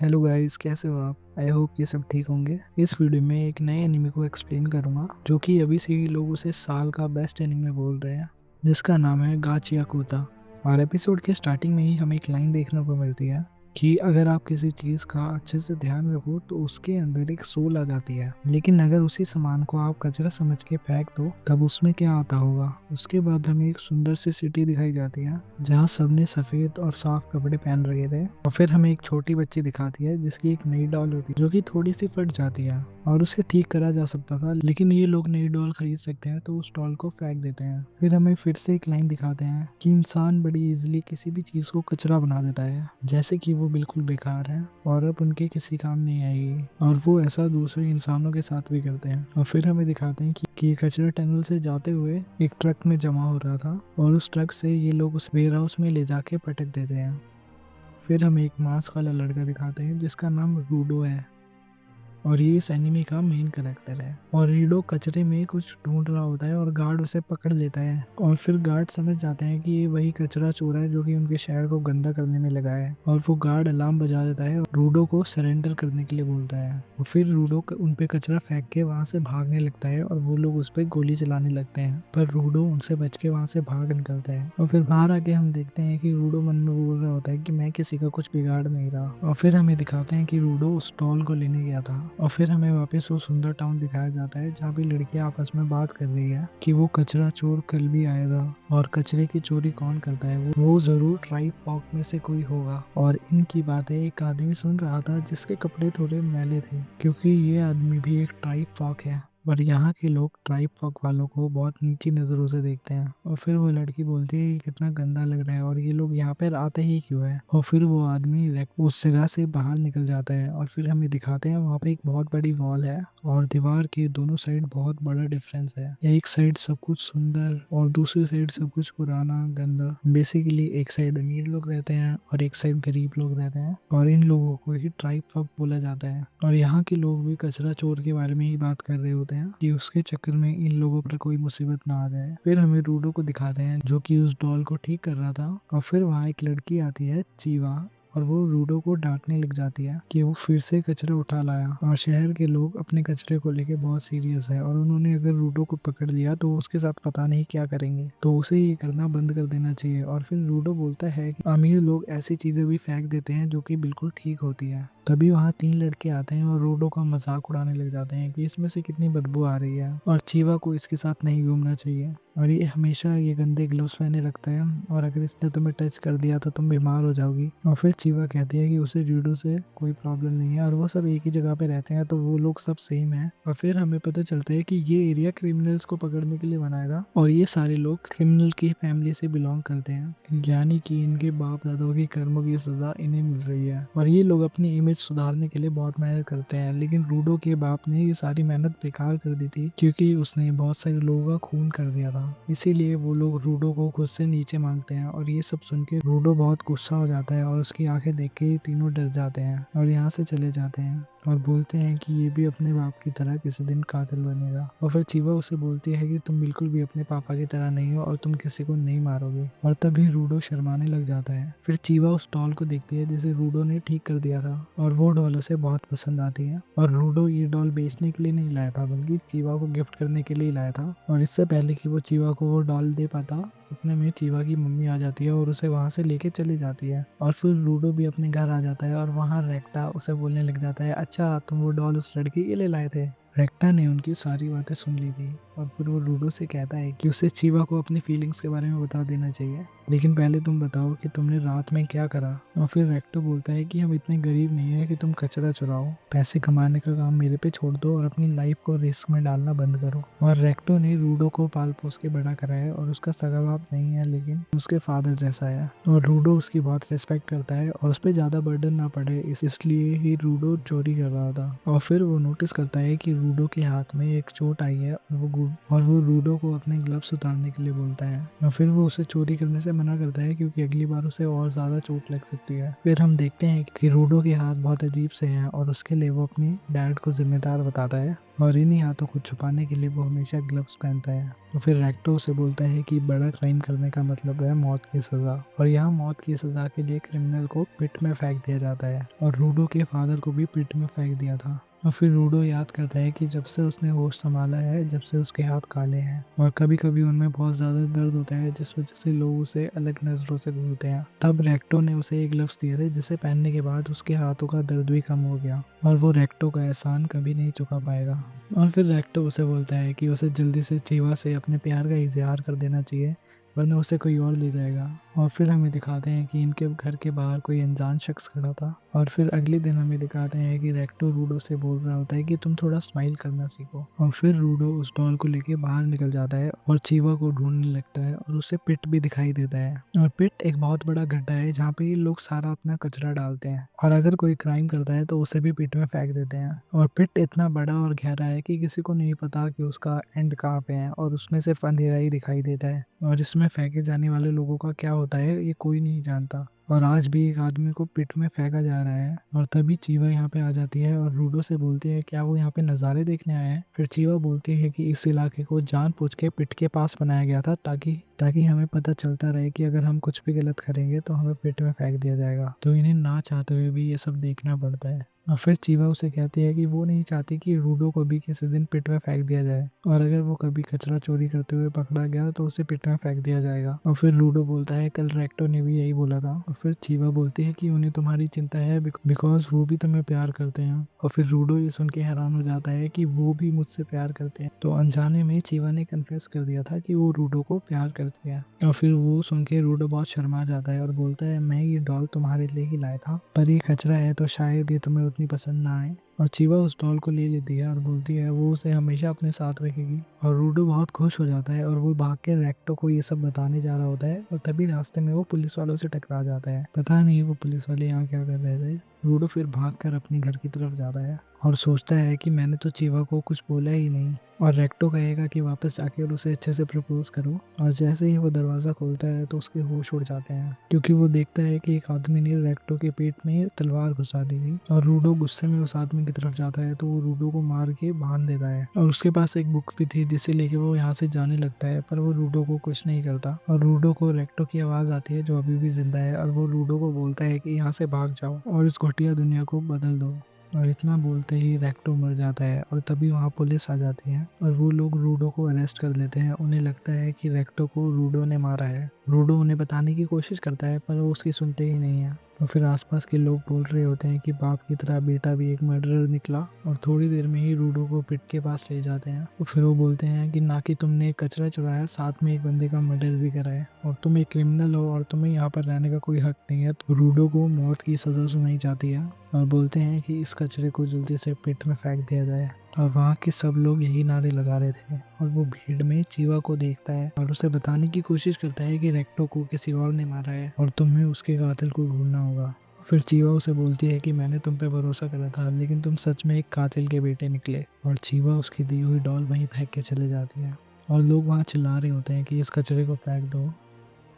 Hello guys, कैसे हो आप? आई होप ये सब ठीक होंगे। इस वीडियो में एक नए एनिमे को एक्सप्लेन करूंगा जो कि अभी से ही लोग उसे साल का बेस्ट एनिमे बोल रहे हैं, जिसका नाम है गाचिया कुता। और एपिसोड के स्टार्टिंग में ही हमें एक लाइन देखने को मिलती है कि अगर आप किसी चीज का अच्छे से ध्यान रखो तो उसके अंदर एक सोल आ जाती है, लेकिन अगर उसी सामान को आप कचरा समझ के फेंक दो तब उसमें क्या आता होगा। उसके बाद हमें एक सुंदर सी सिटी दिखाई जाती है जहाँ सबने सफेद और साफ कपड़े पहन रखे थे, और फिर हमें एक छोटी बच्ची दिखाती है जिसकी एक नई डॉल होती है जो कि थोड़ी सी फट जाती है और उसे ठीक करा जा सकता था, लेकिन ये लोग नई डॉल खरीद सकते हैं तो उस डॉल को फेंक देते हैं। फिर हमें फिर से एक लाइन दिखाते हैं कि इंसान बड़ी इजीली किसी भी चीज को कचरा बना देता है, जैसे कि वो बिल्कुल बेकार है और अब उनके किसी काम नहीं आएगी, और वो ऐसा दूसरे इंसानों के साथ भी करते हैं। और फिर हमें दिखाते हैं कि कचरा टनल से जाते हुए एक ट्रक में जमा हो रहा था और उस ट्रक से ये लोग उस वेयर हाउस में ले जाके पटक देते हैं। फिर हमें एक मास्क वाला लड़का दिखाते हैं जिसका नाम रूडो है, और ये इस एनिमे का मेन कैरेक्टर है। और रीडो कचरे में कुछ ढूंढ रहा होता है और गार्ड उसे पकड़ लेता है, और फिर गार्ड समझ जाते हैं कि ये वही कचरा चोर है जो कि उनके शहर को गंदा करने में लगा है, और वो गार्ड अलार्म बजा देता है और रूडो को सरेंडर करने के लिए बोलता है। और फिर रूडो उन पे कचरा फेंक के वहां से भागने लगता है और वो लोग उस पर गोली चलाने लगते हैं, पर रूडो उनसे बच के वहां से भाग निकलता है। और फिर बाहर आके हम देखते हैं कि रूडो मन में बोल रहा होता है कि मैं किसी का कुछ बिगाड़ नहीं रहा। और फिर हमें दिखाते हैं कि रूडो उस डॉल को लेने गया था, और फिर हमें वापस वो सुंदर टाउन दिखाया जाता है जहाँ भी लड़कियां आपस में बात कर रही है कि वो कचरा चोर कल भी आएगा, और कचरे की चोरी कौन करता है, वो जरूर ट्राइब पॉक में से कोई होगा। और इनकी बातें एक आदमी सुन रहा था जिसके कपड़े थोड़े मैले थे, क्योंकि ये आदमी भी एक ट्राइब पॉक है। पर यहाँ के लोग ट्राइब पॉक वालों को बहुत नीची नजरों से देखते हैं। और फिर वो लड़की बोलती है कि कितना गंदा लग रहा है और ये लोग यहाँ पर आते ही क्यों है। और फिर वो आदमी उस जगह से बाहर निकल जाता है, और फिर हमें दिखाते हैं वहाँ पे एक बहुत बड़ी वॉल है और दीवार के दोनों साइड बहुत बड़ा डिफरेंस है। एक साइड सब कुछ सुंदर और दूसरी साइड सब कुछ पुराना गंदा। बेसिकली एक साइड अमीर लोग रहते हैं और एक साइड गरीब लोग रहते हैं, और इन लोगों को ही ट्राइब फॉक बोला जाता है। और यहाँ के लोग भी कचरा चोर के बारे में ही बात कर रहे होते हैं कि उसके चक्कर में इन लोगों पर कोई मुसीबत ना आ जाए। फिर हमें रूडो को दिखाते हैं जो कि उस डॉल को ठीक कर रहा था, और फिर वहाँ एक लड़की आती है चीवा, और वो रूडो को डांटने लग जाती है कि वो फिर से कचरा उठा लाया। और शहर के लोग अपने कचरे को लेके बहुत सीरियस है, और उन्होंने अगर रूडो को पकड़ लिया तो उसके साथ पता नहीं क्या करेंगे, तो उसे ये करना बंद कर देना चाहिए। और फिर रूडो बोलता है कि अमीर लोग ऐसी चीजें भी फेंक देते हैं जो कि बिल्कुल ठीक होती है। तभी वहाँ तीन लड़के आते हैं और रूडो का मजाक उड़ाने लग जाते हैं कि इसमें से कितनी बदबू आ रही है और चीवा को इसके साथ नहीं घूमना चाहिए, और ये हमेशा ये गंदे ग्लव्स पहने रखता है, और अगर इसने तुम्हें टच कर दिया तो तुम बीमार हो जाओगी। और फिर चीवा कहती है कि उसे रीडो से कोई प्रॉब्लम नहीं है और वो सब एक ही जगह पे रहते हैं तो वो लोग सब सेम है। और फिर हमें पता चलता है कि ये एरिया क्रिमिनल्स को पकड़ने के लिए बनाया था, और ये सारे लोग क्रिमिनल की फैमिली से बिलोंग करते हैं, यानी कि इनके बाप दादाओं की कर्मों की सजा इन्हें मिल रही है। और ये लोग अपनी इमेज सुधारने के लिए बहुत मेहनत करते हैं, लेकिन रूडो के बाप ने ये सारी मेहनत बेकार कर दी थी क्योंकि उसने बहुत सारे लोगों का खून कर दिया था। इसीलिए वो लोग रूडो को खुद से नीचे मांगते हैं, और ये सब सुन के रूडो बहुत गुस्सा हो जाता है और उसकी आंखें देख के तीनों डर जाते हैं और यहाँ से चले जाते हैं और बोलते हैं कि ये भी अपने बाप की तरह किसी दिन कातिल बनेगा। और फिर चीवा उसे बोलती है कि तुम बिल्कुल भी अपने पापा की तरह नहीं हो और तुम किसी को नहीं मारोगे, और तभी रूडो शर्माने लग जाता है। फिर चीवा उस डॉल को देखती है जिसे रूडो ने ठीक कर दिया था, और वो डॉल उसे बहुत पसंद आती है। और रूडो ये डॉल बेचने के लिए नहीं लाया था बल्कि चीवा को गिफ्ट करने के लिए लाया था। और इससे पहले कि वो चीवा को वो डॉल दे पाता उतने में चीवा की मम्मी आ जाती है और उसे वहां से लेके चली जाती है। और फिर रूडो भी अपने घर आ जाता है और वहां रेक्टा उसे बोलने लग जाता है, अच्छा तुम वो डॉल उस लड़की के लिए लाए थे। रेक्टा ने उनकी सारी बातें सुन ली थी, और फिर वो रूडो से कहता है कि उसे चीवा को अपनी फीलिंग्स के बारे में बता देना चाहिए, लेकिन पहले तुम बताओ कि तुमने रात में क्या करा। और फिर रेक्टो बोलता है कि हम इतने गरीब नहीं है कि तुम कचरा चुराओ, पैसे कमाने का काम मेरे पे छोड़ दो और अपनी लाइफ को रिस्क में डालना बंद करो। और रेक्टो ने रूडो को पाल पोस के बड़ा करा है, और उसका सगा बाप नहीं है लेकिन उसके फादर जैसा है, और रूडो उसकी बहुत रिस्पेक्ट करता है और उस पर ज्यादा बर्डन ना पड़े इसलिए ही रूडो चोरी कर रहा था। और फिर वो नोटिस करता है कि रूडो के हाथ में एक चोट आई है और वो रूडो को अपने ग्लव्स उतारने के लिए बोलता है और फिर वो उसे चोरी करने से मना करता है क्योंकि अगली बार उसे और ज्यादा चोट लग सकती है। फिर हम देखते हैं कि रूडो के हाथ बहुत अजीब से हैं और उसके लिए वो अपनी डैड को जिम्मेदार बताता है और इन्हीं हाथों को छुपाने के लिए वो हमेशा ग्लव्स पहनता है। तो फिर रेक्टो उसे बोलता है कि बड़ा क्राइम करने का मतलब है मौत की सजा और यहाँ मौत की सजा के लिए क्रिमिनल को पिट में फेंक दिया जाता है और रूडो के फादर को भी पिट में फेंक दिया था। और फिर रूडो याद करता है कि जब से उसने होश संभाला है जब से उसके हाथ काले हैं और कभी कभी उनमें बहुत ज्यादा दर्द होता है जिस वजह से लोग उसे अलग नजरों से घूरते हैं। तब रेक्टो ने उसे एक ग्लव्स दिए थे जिसे पहनने के बाद उसके हाथों का दर्द भी कम हो गया और वो रेक्टो का एहसान कभी नहीं चुका पाएगा। और फिर रेक्टो उसे बोलता है कि उसे जल्दी से चीवा से अपने प्यार का इजहार कर देना चाहिए वरना उसे कोई और ले जाएगा। और फिर हमें दिखाते हैं कि इनके घर के बाहर कोई अनजान शख्स खड़ा था और फिर अगले दिन हमें दिखाते हैं कि रेक्टो रूडो से बोल रहा होता है कि तुम थोड़ा स्माइल करना सीखो और फिर रूडो उस डॉल को लेके बाहर निकल जाता है और चीवा को ढूंढने लगता है और उसे पिट भी दिखाई देता है और पिट एक बहुत बड़ा गड्ढा है जहाँ पे ये लोग सारा अपना कचरा डालते हैं और अगर कोई क्राइम करता है तो उसे भी पिट में फेंक देते हैं। और पिट इतना बड़ा और गहरा है कि किसी को नहीं पता कि उसका एंड कहाँ पे है और उसमें सिर्फ अंधेरा ही दिखाई देता है और इसमें फेंके जाने वाले लोगों का क्या होता है ये कोई नहीं जानता। और आज भी एक आदमी को पिट में फेंका जा रहा है और तभी चीवा यहाँ पे आ जाती है और रूडो से बोलती है क्या वो यहाँ पे नज़ारे देखने आए हैं। फिर चीवा बोलती है कि इस इलाके को जानबूझ के पिट के पास बनाया गया था ताकि ताकि हमें पता चलता रहे कि अगर हम कुछ भी गलत करेंगे तो हमें पिट में फेंक दिया जाएगा। तो इन्हें ना चाहते हुए भी ये सब देखना पड़ता है। और फिर चीवा उसे कहती है कि वो नहीं चाहती कि रूडो को भी किसी दिन पिट में फेंक दिया जाए और अगर वो कभी कचरा चोरी करते हुए पकड़ा गया तो उसे पिट में फेंक दिया जाएगा। और फिर रूडो बोलता है कल रेक्टो ने भी यही बोला था। और फिर चीवा बोलती है कि उन्हें तुम्हारी चिंता है बिकॉज वो भी तुम्हें प्यार करते हैं। और फिर रूडो ये सुन के हैरान हो जाता है कि वो भी मुझसे प्यार करते हैं। तो अनजाने में चीवा ने कन्फेस कर दिया था कि वो रूडो को प्यार करती है। और फिर वो सुन के रूडो बहुत शर्मा जाता है और बोलता है मैं ये डॉल तुम्हारे लिए ही लाया था पर ये कचरा है तो शायद ये तुम्हें उतनी पसंद ना आए। और चीवा उस डॉल को ले लेती है और बोलती है वो उसे हमेशा अपने साथ रखेगी। और रूडो बहुत खुश हो जाता है और वो भाग के रेक्टो को ये सब बताने जा रहा होता है और तभी रास्ते में वो पुलिस वालों से टकरा जाता है। पता नहीं वो पुलिस वाले यहाँ क्या कर रहे थे। रूडो फिर भागकर अपने घर की तरफ जाता है और सोचता है कि मैंने तो चीवा को कुछ बोला ही नहीं और रेक्टो कहेगा कि वापस जाके और उसे अच्छे से प्रपोज करो। और जैसे ही वो दरवाज़ा खोलता है तो उसके होश उड़ जाते हैं क्योंकि वो देखता है कि एक आदमी ने रेक्टो के पेट में तलवार घुसा दी थी। और रूडो गुस्से में उस आदमी की तरफ जाता है तो वो रूडो को मार के बांध देता है और उसके पास एक बुक भी थी जिसे लेके वो यहाँ से जाने लगता है पर वो रूडो को कुछ नहीं करता। और रूडो को रेक्टो की आवाज़ आती है जो अभी भी जिंदा है और वो रूडो को बोलता है कि यहाँ से भाग जाओ और इस घटिया दुनिया को बदल दो। और इतना बोलते ही रेक्टो मर जाता है और तभी वहाँ पुलिस आ जाती है और वो लोग रूडो को अरेस्ट कर लेते हैं। उन्हें लगता है कि रेक्टो को रूडो ने मारा है। रूडो उन्हें बताने की कोशिश करता है पर वो उसकी सुनते ही नहीं है। और फिर आसपास के लोग बोल रहे होते हैं कि बाप की तरह बेटा भी एक मर्डरर निकला और थोड़ी देर में ही रूडो को पिट के पास ले जाते हैं। तो फिर वो बोलते हैं कि ना कि तुमने कचरा चुराया साथ में एक बंदे का मर्डर भी करा है और तुम एक क्रिमिनल हो और तुम्हें यहाँ पर रहने का कोई हक नहीं है। तो रूडो को मौत की सजा सुनाई जाती है और बोलते हैं कि इस कचरे को जल्दी से पिट में फेंक दिया जाए। और वहाँ के सब लोग यही नारे लगा रहे थे और वो भीड़ में चीवा को देखता है और उसे बताने की कोशिश करता है कि रेक्टो को किसी और ने मारा है और तुम्हें उसके कातिल को ढूंढना होगा। फिर चीवा उसे बोलती है कि मैंने तुम पे भरोसा करा था लेकिन तुम सच में एक कातिल के बेटे निकले। और चीवा उसकी दी हुई डॉल वहीं फेंक के चले जाती है और लोग वहाँ चिल्ला रहे होते हैं कि इस कचरे को फेंक दो।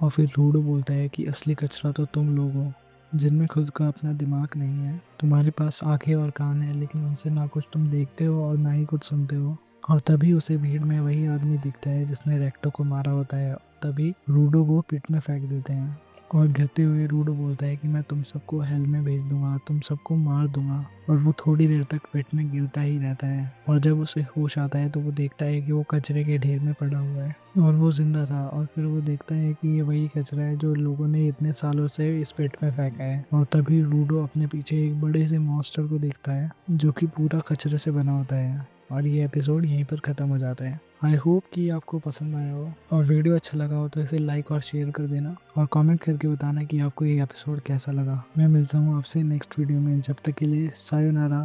और फिर रूडो बोलता है कि असली कचरा तो तुम लोग हो जिनमें खुद का अपना दिमाग नहीं है। तुम्हारे पास आंखें और कान है लेकिन उनसे ना कुछ तुम देखते हो और ना ही कुछ सुनते हो। और तभी उसे भीड़ में वही आदमी दिखता है जिसने रेक्टो को मारा होता है। तभी रूडो को पिट में फेंक देते हैं और गिरते हुए रूडो बोलता है कि मैं तुम सबको हेल में भेज दूंगा तुम सबको मार दूंगा। और वो थोड़ी देर तक पेट में गिरता ही रहता है और जब उसे होश आता है तो वो देखता है कि वो कचरे के ढेर में पड़ा हुआ है और वो जिंदा था। और फिर वो देखता है कि ये वही कचरा है जो लोगों ने इतने सालों से इस पेट में फेंका है। और तभी रूडो अपने पीछे एक बड़े से मॉन्स्टर को देखता है जो कि पूरा कचरे से बना होता है। और ये एपिसोड यहीं पर ख़त्म हो जाता है। आई होप कि आपको पसंद आया हो और वीडियो अच्छा लगा हो तो इसे लाइक और शेयर कर देना और कमेंट करके बताना कि आपको ये एपिसोड कैसा लगा। मैं मिलता हूँ आपसे नेक्स्ट वीडियो में, जब तक के लिए सायोनारा।